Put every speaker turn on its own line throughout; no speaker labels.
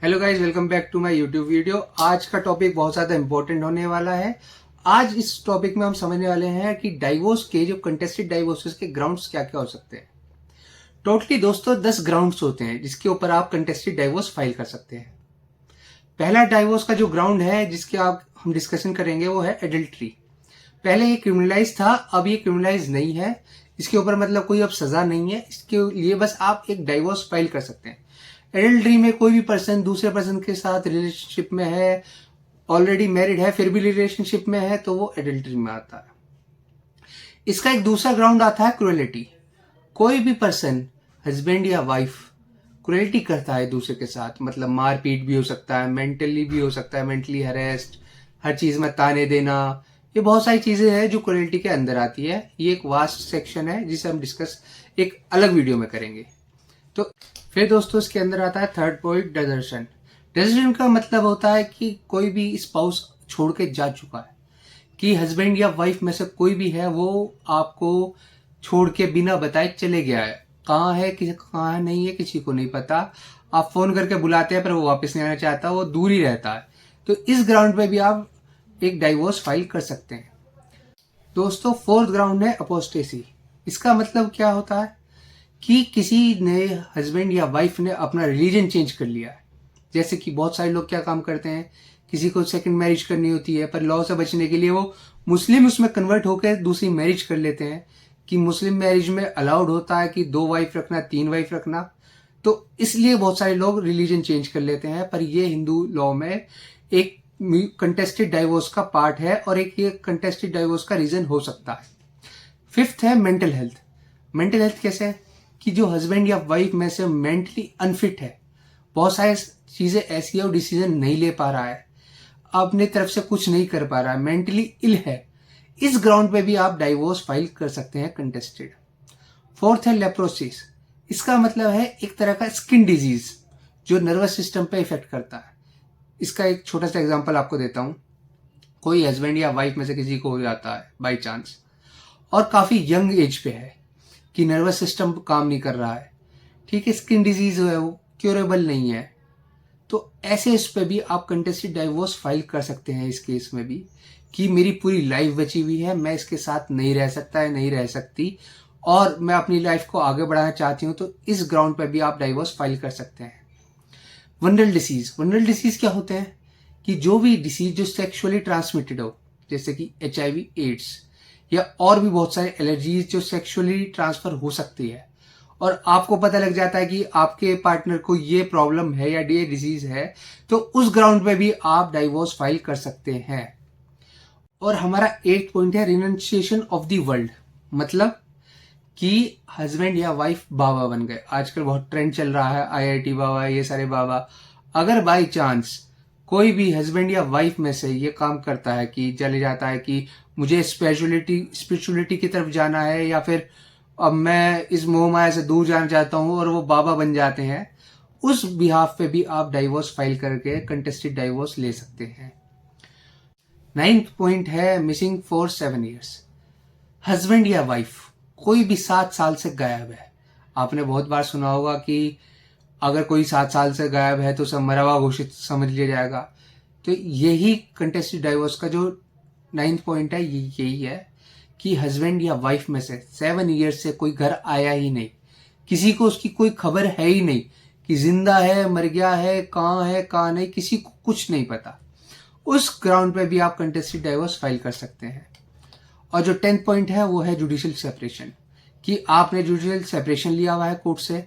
Hello guys, welcome back to my YouTube video. आज का topic बहुत ज़्यादा इंपॉर्टेंट होने वाला है। आज इस टॉपिक में हम समझने वाले हैं कि डाइवोर्स के जो कंटेस्टेड डाइवोर्सेस के ग्राउंड्स क्या क्या हो सकते हैं। टोटली दोस्तों 10 ग्राउंड्स होते हैं जिसके ऊपर आप कंटेस्टेड डाइवोर्स फाइल कर सकते हैं। पहला डाइवोर्स का जो ग्राउंड है जिसके आप हम डिस्कशन करेंगे वो है एडल्ट्री। पहले ये क्रिमिनलाइज था, अब ये क्रिमिनलाइज नहीं है। इसके ऊपर मतलब कोई अब सजा नहीं है, इसके लिए बस आप एक डाइवोर्स फाइल कर सकते हैं। एडल्ट्री में कोई भी पर्सन दूसरे पर्सन के साथ रिलेशनशिप में है, ऑलरेडी मैरिड है, फिर भी रिलेशनशिप में है, तो वो एडल्ट्री में आता है। इसका एक दूसरा ग्राउंड आता है क्रुएलिटी। कोई भी पर्सन, हस्बैंड या वाइफ, क्रुएलिटी करता है दूसरे के साथ, मतलब मारपीट भी हो सकता है, मेंटली भी हो सकता है, मेंटली हरेस्ड, हर चीज में ताने देना, ये बहुत सारी चीजें हैं जो क्रुएलिटी के अंदर आती है। ये एक वास्ट सेक्शन है जिसे हम डिस्कस एक अलग वीडियो में करेंगे। तो फिर दोस्तों इसके अंदर आता है थर्ड पॉइंट, डेजर्शन। डेजर्शन का मतलब होता है कि कोई भी स्पाउस छोड़ के जा चुका है, कि हस्बैंड या वाइफ में से कोई भी है वो आपको छोड़ के बिना बताए चले गया है। कहाँ है, किसी कहाँ नहीं है, किसी को नहीं पता। आप फोन करके बुलाते हैं पर वो वापस नहीं आना चाहता, वो दूर ही रहता है। तो इस ग्राउंड पे भी आप एक डाइवोर्स फाइल कर सकते हैं। दोस्तों फोर्थ ग्राउंड है अपोस्टेसी। इसका मतलब क्या होता है कि किसी ने, हस्बैंड या वाइफ ने अपना रिलीजन चेंज कर लिया है। जैसे कि बहुत सारे लोग क्या काम करते हैं, किसी को सेकंड मैरिज करनी होती है पर लॉ से बचने के लिए वो मुस्लिम उसमें कन्वर्ट होकर दूसरी मैरिज कर लेते हैं। कि मुस्लिम मैरिज में अलाउड होता है कि 2 वाइफ रखना, 3 वाइफ रखना, तो इसलिए बहुत सारे लोग रिलीजन चेंज कर लेते हैं। पर ये हिंदू लॉ में एक कंटेस्टेड डाइवोर्स का पार्ट है और एक ये कंटेस्टेड डाइवोर्स का रीजन हो सकता है। फिफ्थ है मेंटल हेल्थ। मेंटल हेल्थ कैसे है कि जो हस्बैंड या वाइफ में से मेंटली अनफिट है, बहुत सारी चीजें ऐसी है, वो डिसीजन नहीं ले पा रहा है, अपने तरफ से कुछ नहीं कर पा रहा है, मेंटली इल है, इस ग्राउंड पे भी आप डाइवोर्स फाइल कर सकते हैं कंटेस्टेड। फोर्थ है लेप्रोसिस। इसका मतलब है एक तरह का स्किन डिजीज जो नर्वस सिस्टम पे इफेक्ट करता है। इसका एक छोटा सा एग्जांपल आपको देता हूं। कोई हस्बैंड या वाइफ में से किसी को हो जाता है बाई चांस, और काफी यंग एज पे है, कि नर्वस सिस्टम काम नहीं कर रहा है, ठीक है, स्किन डिजीज है, वो क्योरेबल नहीं है, तो ऐसे इस पे भी आप कंटेस्टेड डाइवोर्स फाइल कर सकते हैं। इस केस में भी कि मेरी पूरी लाइफ बची हुई है, मैं इसके साथ नहीं रह सकता है, नहीं रह सकती, और मैं अपनी लाइफ को आगे बढ़ाना चाहती हूँ, तो इस ग्राउंड पे भी आप डाइवोर्स फाइल कर सकते हैं। वनरल डिसीज। वनरल डिसीज क्या होते हैं कि जो भी डिसीज जो सेक्सुअली ट्रांसमिटेड हो, जैसे कि HIV, एड्स, या और भी बहुत सारे एलर्जीज जो सेक्सुअली ट्रांसफर हो सकती है, और आपको पता लग जाता है कि आपके पार्टनर को ये प्रॉब्लम है या ये डिजीज है, तो उस ग्राउंड पे भी आप डाइवोर्स फाइल कर सकते हैं। और हमारा 8th पॉइंट है रिनंसिएशन ऑफ द वर्ल्ड। मतलब कि हस्बैंड या वाइफ बाबा बन गए। आजकल बहुत ट्रेंड चल रहा है, IIT बाबा, ये सारे बाबा। अगर बाई चांस कोई भी हस्बैंड या वाइफ में से ये काम करता है कि चले जाता है कि मुझे स्पिरिचुअलिटी की तरफ जाना है, या फिर अब मैं इस मोह माया से दूर जाना चाहता हूं, और वो बाबा बन जाते हैं, उस बिहाफ पे भी आप डाइवोर्स फाइल करके कंटेस्टेड डाइवोर्स ले सकते हैं। 9th पॉइंट है मिसिंग फॉर 7 years। हस्बैंड या वाइफ कोई भी 7 साल से गायब है। आपने बहुत बार सुना होगा कि अगर कोई 7 साल से गायब है तो सब मरा हुआ घोषित समझ लिया जाएगा। तो यही कंटेस्टेड डाइवोर्स का जो 9th पॉइंट है, यही है कि हस्बैंड या वाइफ में से 7 ईयर्स से कोई घर आया ही नहीं, किसी को उसकी कोई खबर है ही नहीं कि जिंदा है, मर गया है, कहाँ नहीं, किसी को कुछ नहीं पता। उस ग्राउंड पे भी आप कंटेस्टेड डाइवोर्स फाइल कर सकते हैं। और जो 10th पॉइंट है वो है जुडिशियल सेपरेशन, कि आपने जुडिशियल सेपरेशन लिया हुआ है कोर्ट से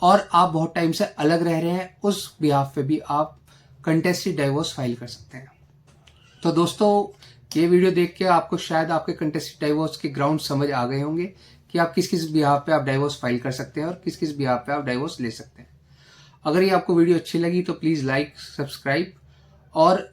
और आप बहुत टाइम से अलग रह रहे हैं, उस बिहाफ पे भी आप कंटेस्टेड डाइवोर्स फाइल कर सकते हैं। तो दोस्तों ये वीडियो देख के आपको शायद आपके कंटेस्टेड डाइवोर्स के ग्राउंड समझ आ गए होंगे कि आप किस किस बिहाफ पे आप डाइवोर्स फाइल कर सकते हैं और किस किस बिहाफ पे आप डाइवोर्स ले सकते हैं। अगर ये आपको वीडियो अच्छी लगी तो प्लीज़ लाइक, सब्सक्राइब और